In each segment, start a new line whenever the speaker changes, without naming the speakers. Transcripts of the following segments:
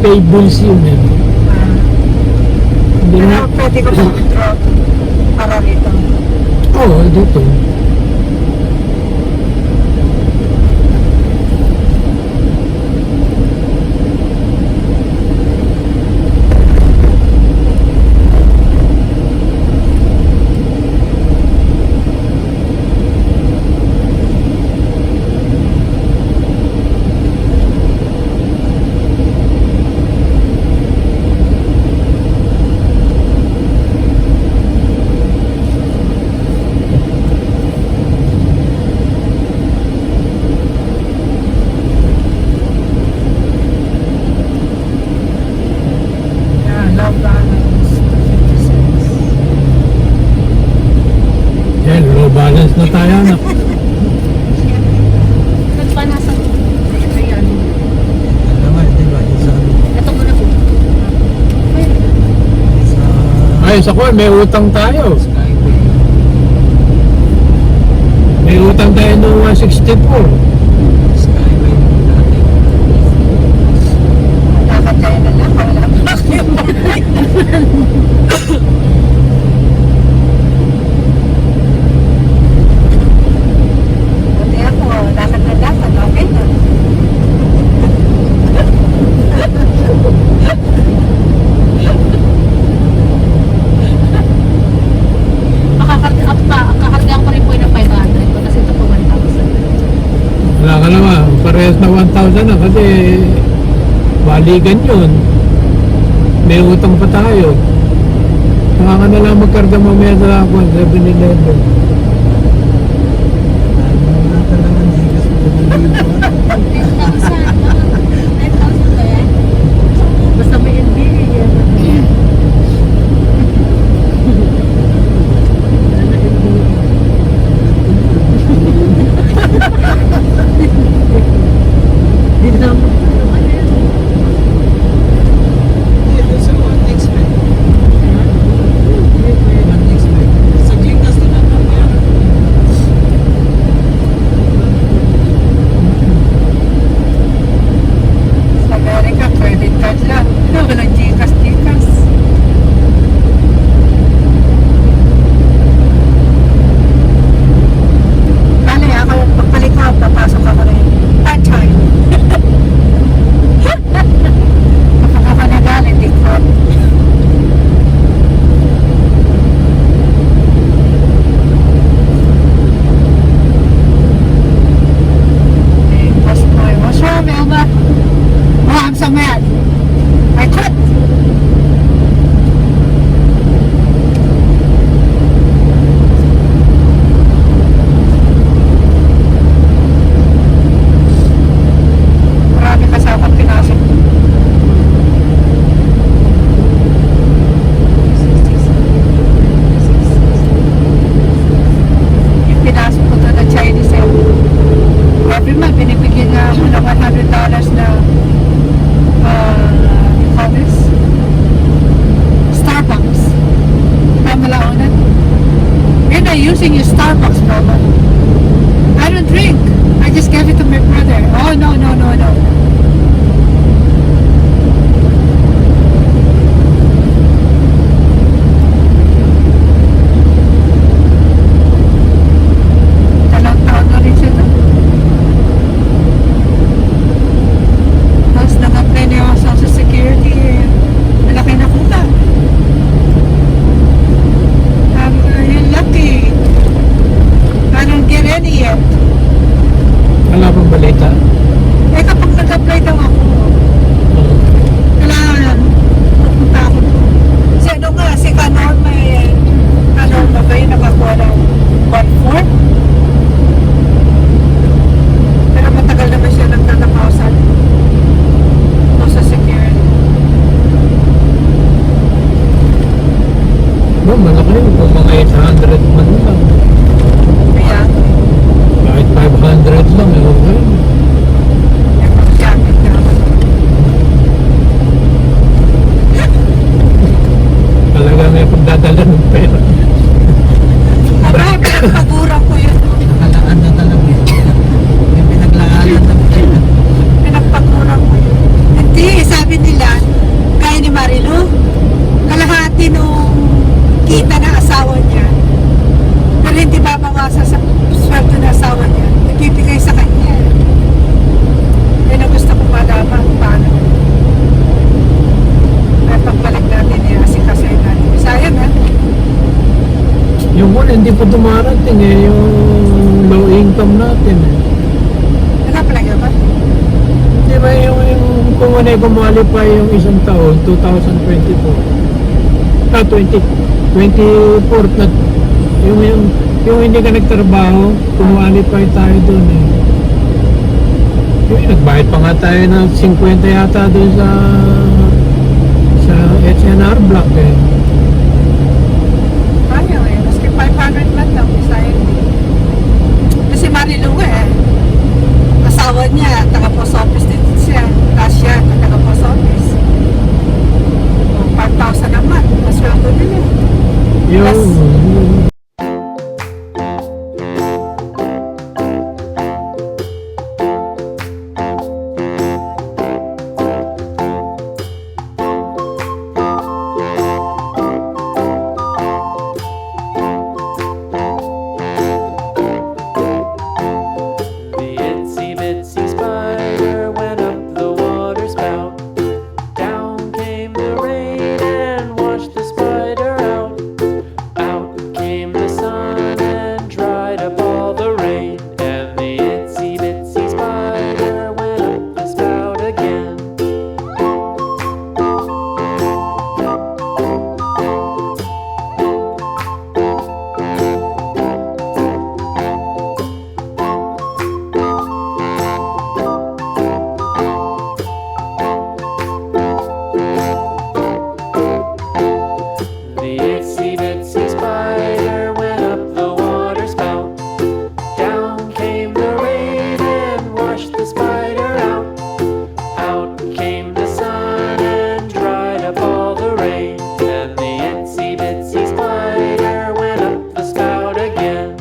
pay bills yun eh. Hindi
Pero
na.
pwede ko mag-drop para rito.
Oo, dito.
Yan, low balance. 56.
Yan, low balance na tayo na.
Nagpanasan ko. Ayan.
Naman, di ba? Yung sa
Ito muna po.
sa
Ay, sa ko, may utang tayo.
Skyway.
May utang tayo noong 164.
Skyway dati.
Lakad kayo na lang. Wala pa yung Buti ako, lakad na lakad. Okay na.
Kakakargaan ko rin po yung 500 ko kasi ito po 1,000.
Wala ka naman, parehas na 1,000 na kasi balikan yun. May utang pa tayo. Saka ka na lang magkarga mamaya sa 7-Eleven.
Ano na talaga nigas mo na
9,000 ba yan? Basta may NBA yan. Hindi na mo.
sa one expert. One expert. Sa Gcash din ang nangyari.
Sa America, credit card lang. Walang Gcash. Bale, ako pagpalit ko, papasok ako rin. Time. Kapag ako nagalit, ikot. What's wrong, Elma? Oh, I'm so mad. I quit. Marami kasama pinasok. Yung pinasok ko to na Chinese eh. Every month, binibigyan niya ako ng $100 na you call this? Starbucks. Tama lang ako na. You're not using your Starbucks, Mama. I don't drink. I just gave it to my brother. Oh, no. Talang taon na rin siya doon. Tapos nag-apply na yung Social Security. Malaki na kuta. You're lucky. I don't get any yet.
Wala pang balita.
Eh kapag nag-apply daw ako, kailangan pupunta ako doon. Kasi ano nga, si Kanor may ano ba yung nakakuha ng 1/4? Pero matagal naman siya nagtatapasan. Social Security.
No, malaki yun. Kung mga 800 man lang.
Kaya,
Kahit 500 lang, eh, okay.
jacket na ako.
Talaga may pagdadala ng pera.
Marami, pinagpagurang ko yun.
Nakalaan na talaga eh. May pinaglaanan na pala.
Pinagpagurang ko yun. Hindi, sabi nila, asawa niya, ibibigay sa kanya. Yun ang gusto ko malaman kung paano. Ay pagbalik natin niya, kasi kasayin natin. Sayang ha?
Yung muna, hindi pa dumarating eh, yung low income natin eh.
Wala pala ba?
Di ba yung kung ano kumalipay yung isang taon, 2024. 24 na yung hindi ka nagtrabaho, kumalipay tayo dun eh. Yung nagbayad pa nga tayo ng 50 yata dun sa HNR block eh.
Ayaw eh. Maski 500 man lang. Sayang din. Kasi Marilu eh. Asawa niya, taga-post office din siya. Tasya, taga-post office. O, 5,000 naman. Masweldo din eh.
Yung
The itsy bitsy spider went up the water spout. Down came the rain and washed the spider out. Out came the sun and dried up all the rain. And the itsy bitsy spider went up the spout again. The itsy bitsy spider went up the water spout. Down came the rain and washed the spider out. Out came the sun and dried up all the rain. And the itsy bitsy spider went up the spout again.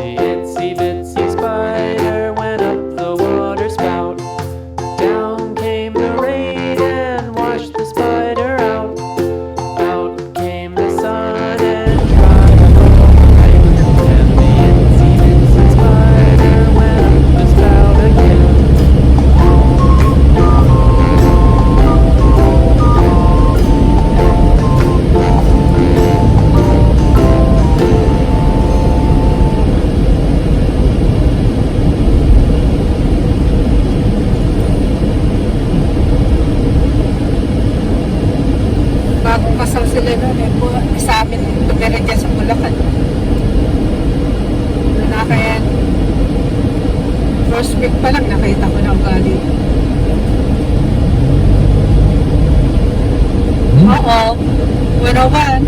The itsy bitsy spider went up the water spout. Down came the rain and washed the spider out. Out came the sun and dried up all the rain. And the itsy bitsy spider went up the spout again.
Bagong kasal sila noon eh. Sa amin, tumira dyan sa Bulacan. Kaya first week pa lang nakita ko na ugali. Oo. 101.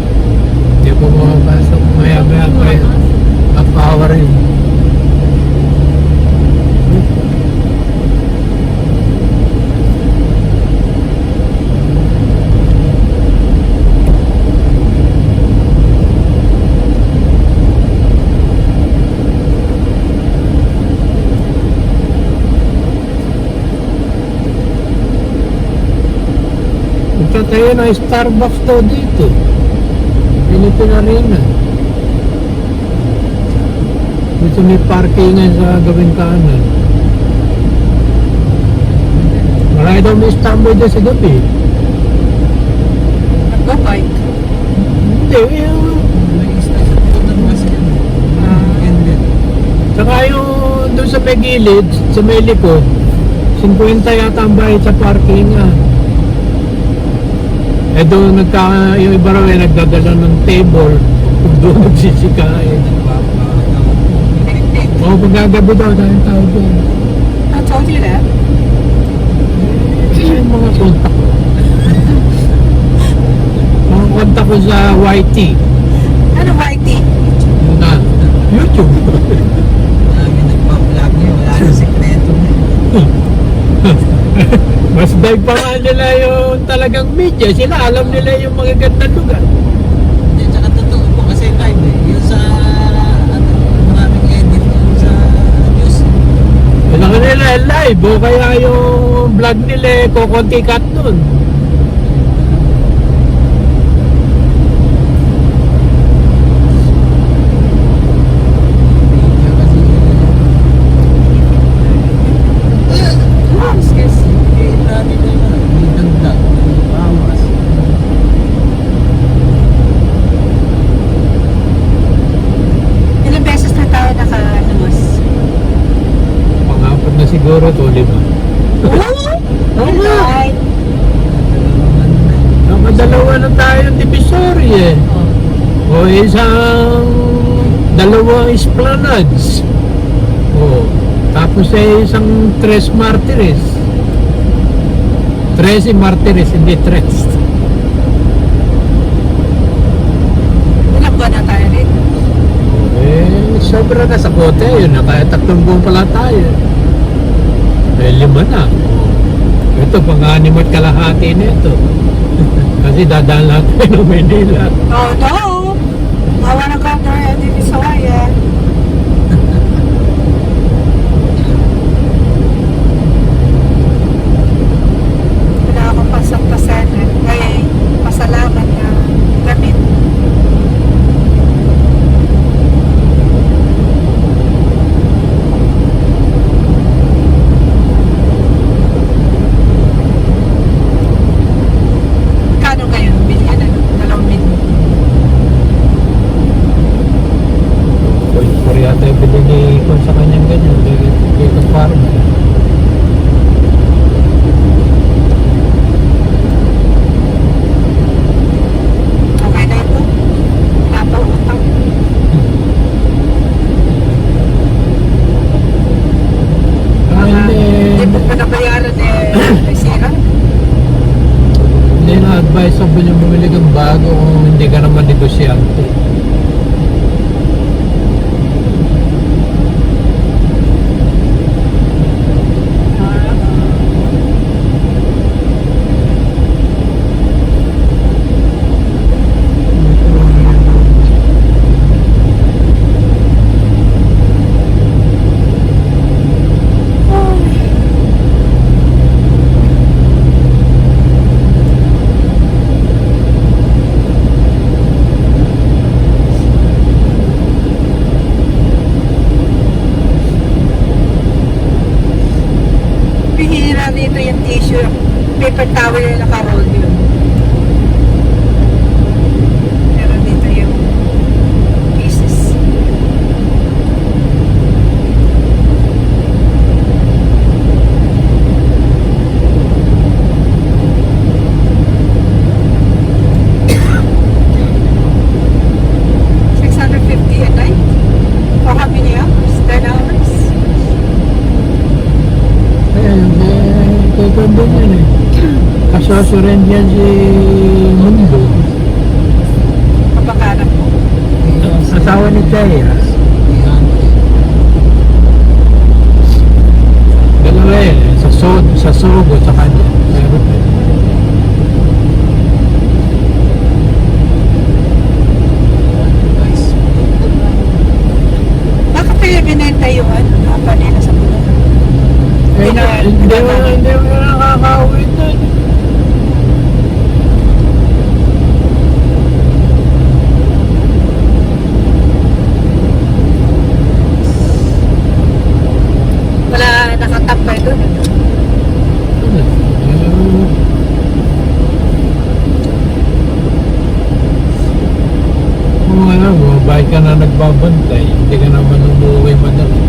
hindi ko makapasok, maya-maya pa yun. Ang-power yun. Magtatayo na Starbucks daw dito. Philippine Arena. Dito may parkingan sa gawing kanan. Marami daw may standby dyan sa gabi.
Nag-bike.
Hindi, yung...
May station po ng kasi yan. Ended.
Saka yung doon sa may gilid, sa may likod, 50 yata ang bayad sa parkingan. Eh doon yung iba raw ay nagdadala ng table kung doon nagsisikain. Oo, pagkagabi daw dahil tao doon.
I told you that.
Yung mga kontak ko. Mga kontak ko sa YT.
Ano YT?
Na YouTube.
Lagi nagpa-vlog niya. Wala na sikreto.
Mas dive pa nga nila yung talagang media. Sila alam nila yung mga gandang lugar.
Hindi, tsaka totoo po kasi live eh. Yung sa, ano, maraming edit yung sa news.
Kailangan nila live o kaya yung vlog nila kukunti cut nun.
Video kasi, excuse, eh, namin na yun, may dagdag, may bawas.
Ilang beses na tayo nakaluwas?
Pang-apat na siguro to, 5. Oo nga.
Right.
Nakadalawa na tayo ng divisory eh. O isang dalawang esplanades. O tapos isang tres martires. Tres martires, hindi tres.
Ilang buwan na tayo rin?
Eh, sobra na sa kote yun. Kaya 3 buwan pala tayo. Eh, 5 na. Ito, pang-anim at kalahati na ito. Kasi dadaan lahat tayo ng Manila.
Oh, no! Awa ng counter dito sa waya. Wala akong pasampasan. Ay, pasalamat na gamit. Kano kayo bilhin? Ano? 2 million.
Pwede yata yung binili ko sa kanyang ganyan. Dito farm.
Okay na ito. Wala pa utang.
Ah,
Hindi
hindi.
mo pa nabayaran may sira.
Hindi na-advise ako niya bumili kang bago kung hindi ka naman negosyante.
Bihira dito yung tissue. Paper towel yung naka-roll yun. Pero dito yung pieces. $650 a night? For how many hours? 10 hours?
Kukundo yan eh. Kasoso rin yan si Mundo.
Kapakanan mo.
Asawa ni Chaya. Dalawa eh. Sa Sogo, sa kanya. Meron eh.
Bakit kaya binenta yung lupa nila sa Bulacan?
Eh, hindi mo nakakauwi doon.
Wala nakatambay doon.
Kung ano, bumabay ka na nagbabantay, hindi ka naman umuwi madali.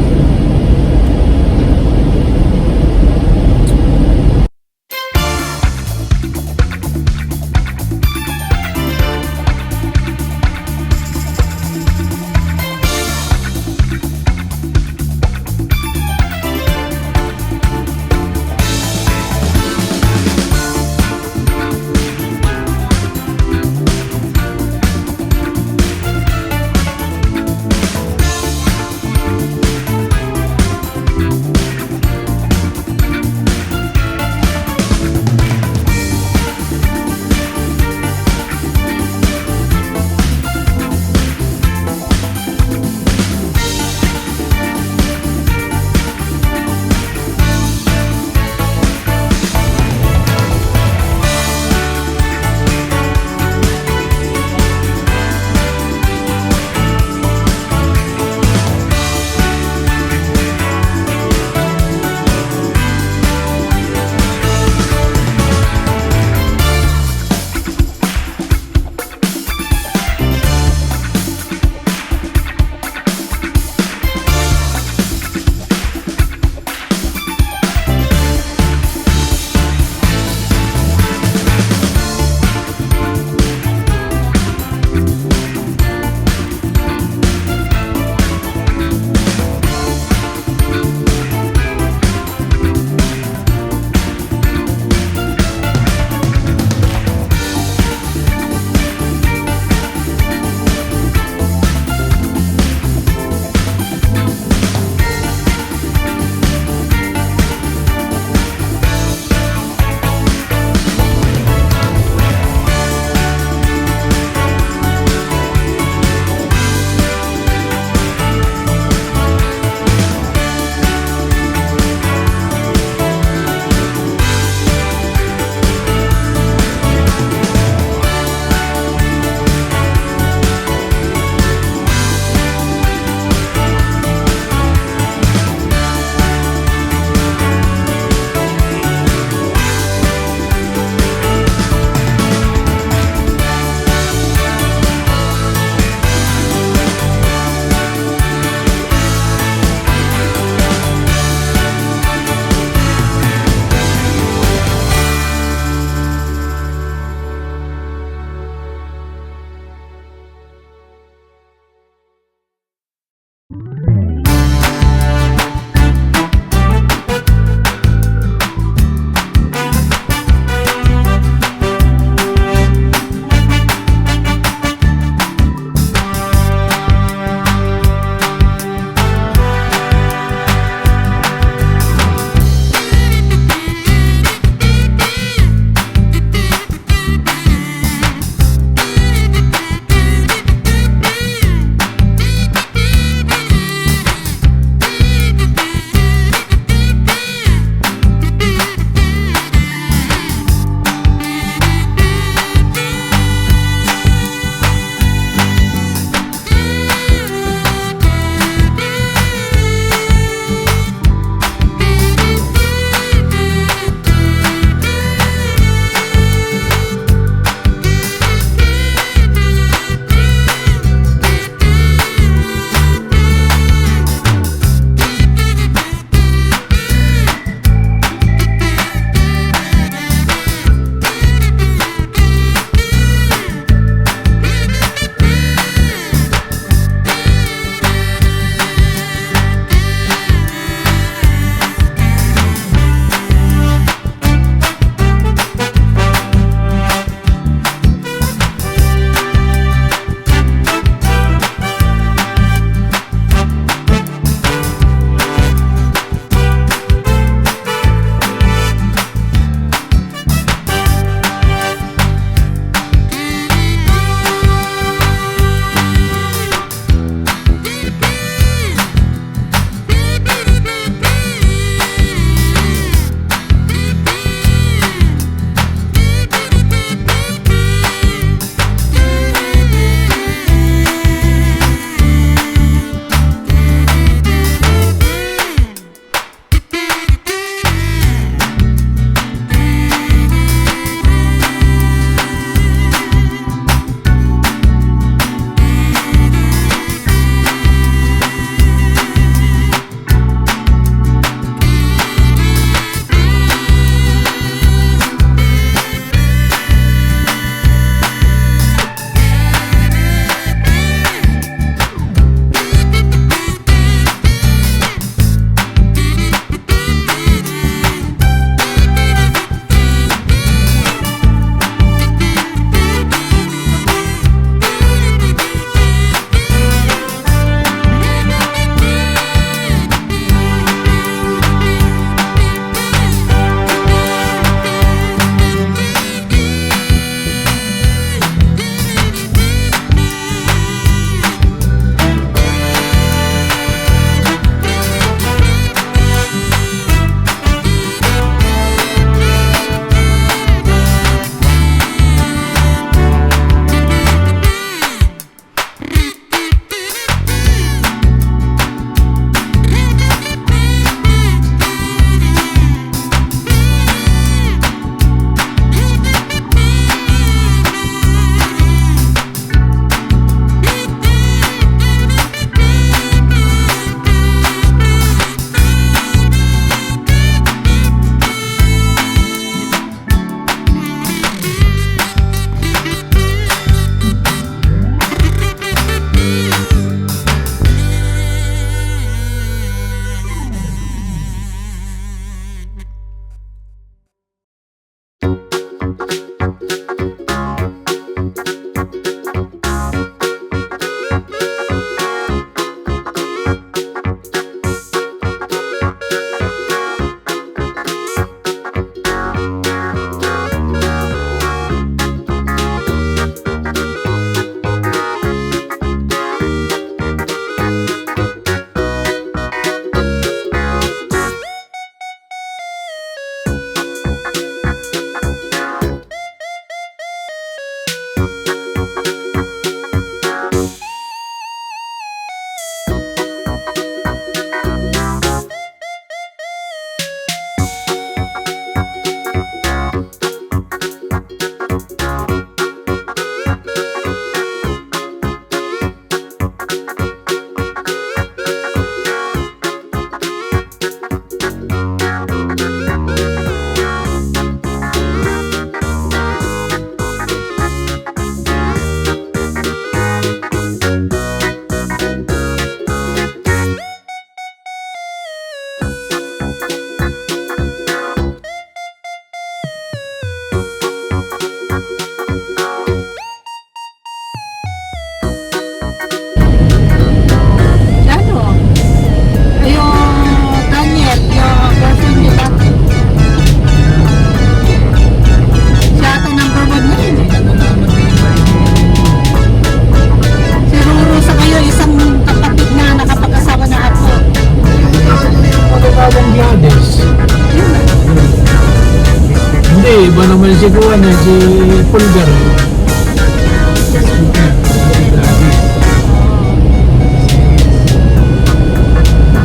Pulgar.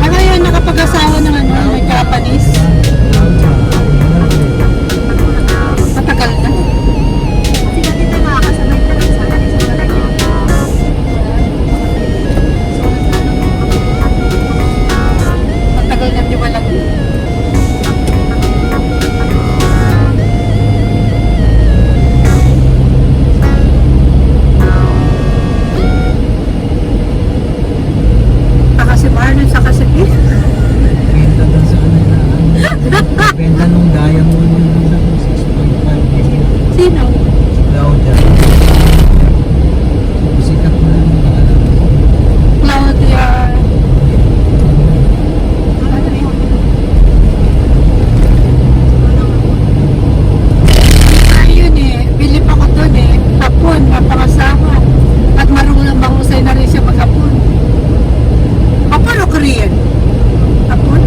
Ah, ngayon, nakapag-asawa ng ano, ng Japanese. Matagal na.
Kasi dati tayo nakakasabay ko lang sa akin. Sa barangay.
Matagal na di walang. Saka si Marlon, saka si Pete.
Benta doon sa ano na. Benta nung diamond yun doon sa 6.5 million.
Sino?
Si Claudia. Sikat na lang yung alam.
Claudia. Ayun eh, bilip ako doon eh. Hapon, mapangasawa. At marunong mahusay na rin siya maghapon. Hapon o Korean? Hapon?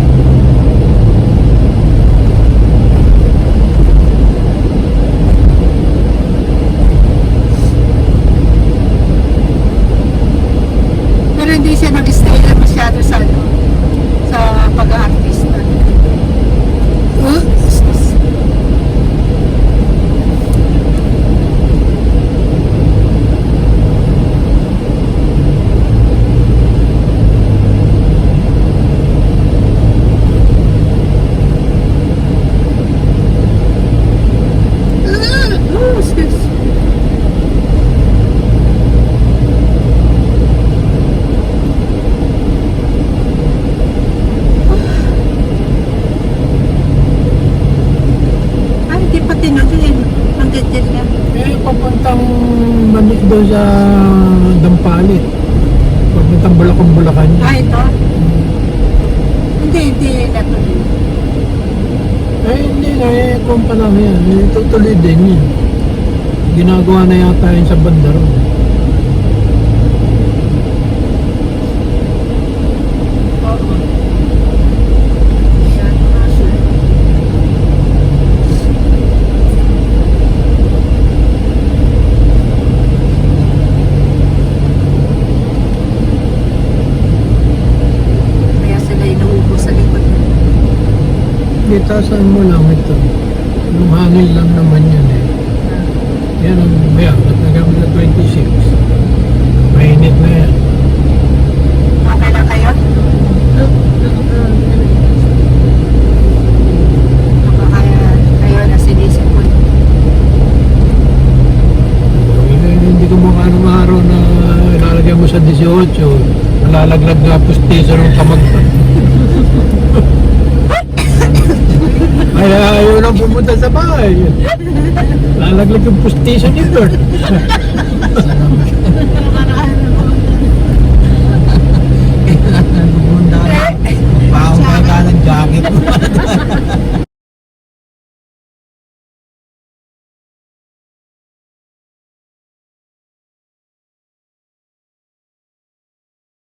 Pero hindi siya nag-stay na masyado sa ano, sa pag-aartista. Excuse. Excuse. Ay, hindi pa tinagin. Ang detail niya.
Eh, papuntang Manik doon sa Dampalit. Papuntang Bulacan.
Ah, ito? Hindi natuloy.
Eh, hindi na eh. Kung pa lang yan. Eh, tutuloy din yun. Ginagawa na yata yun sa banda ron.
Oo. Kaya sila inuubo sa likod.
Itasan mo lang ito. Yung hangin lang naman yun eh. Yan ang bayan. At nagamit na 26. Mainit na yan.
Okay lang kayo? Kaya kayo na sinisipon.
Eh, hindi ko mukha ng araw na ilalagay mo sa 18. Nalalaglag na pustiso ng kamag. Ay, ayaw nang pumunta sa bahay. Lalaglag yung pustiso ni Bert.